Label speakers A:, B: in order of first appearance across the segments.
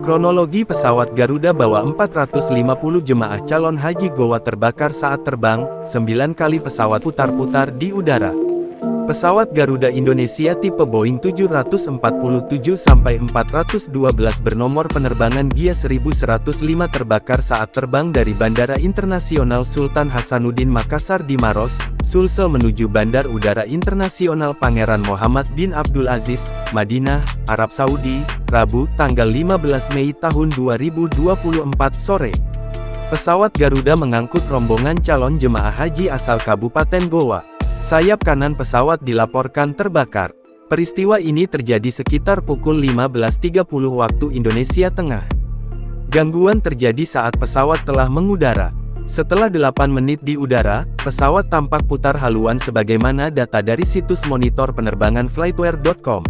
A: Kronologi pesawat Garuda bawa 450 jemaah calon haji Goa terbakar saat terbang, 9 kali pesawat putar-putar di udara. Pesawat Garuda Indonesia tipe Boeing 747-412 bernomor penerbangan GIA 1105 terbakar saat terbang dari Bandara Internasional Sultan Hasanuddin Makassar di Maros, Sulsel menuju Bandar Udara Internasional Pangeran Muhammad bin Abdul Aziz, Madinah, Arab Saudi, Rabu, tanggal 15 Mei tahun 2024 sore. Pesawat Garuda mengangkut rombongan calon jemaah haji asal Kabupaten Goa. Sayap kanan pesawat dilaporkan terbakar. Peristiwa ini terjadi sekitar pukul 15.30 waktu Indonesia Tengah. Gangguan terjadi saat pesawat telah mengudara. Setelah 8 menit di udara, pesawat tampak putar haluan sebagaimana data dari situs monitor penerbangan flightware.com.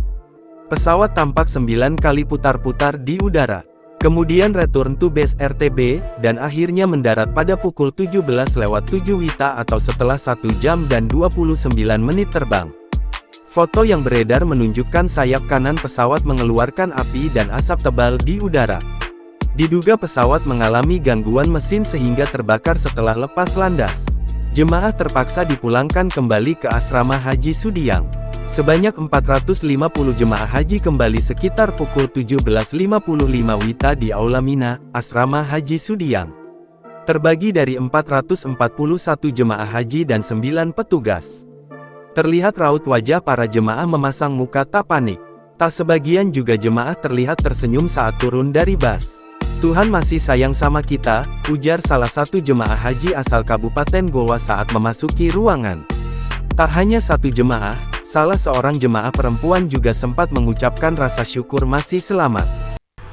A: Pesawat tampak 9 kali putar-putar di udara. Kemudian return to base RTB, dan akhirnya mendarat pada pukul 17.07 WITA atau setelah 1 jam dan 29 menit terbang. Foto yang beredar menunjukkan sayap kanan pesawat mengeluarkan api dan asap tebal di udara. Diduga pesawat mengalami gangguan mesin sehingga terbakar setelah lepas landas. Jemaah terpaksa dipulangkan kembali ke asrama haji Sudiang. Sebanyak 450 jemaah haji kembali sekitar pukul 17.55 WITA di Aula Mina, Asrama Haji Sudiang. Terbagi dari 441 jemaah haji dan 9 petugas. Terlihat raut wajah para jemaah memasang muka tak panik. Tak sebagian juga jemaah terlihat tersenyum saat turun dari bus. "Tuhan masih sayang sama kita," ujar salah satu jemaah haji asal Kabupaten Goa saat memasuki ruangan. Tak hanya satu jemaah, salah seorang jemaah perempuan juga sempat mengucapkan rasa syukur masih selamat.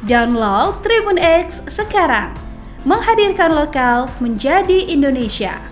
B: Download Tribun X sekarang, menghadirkan lokal menjadi Indonesia.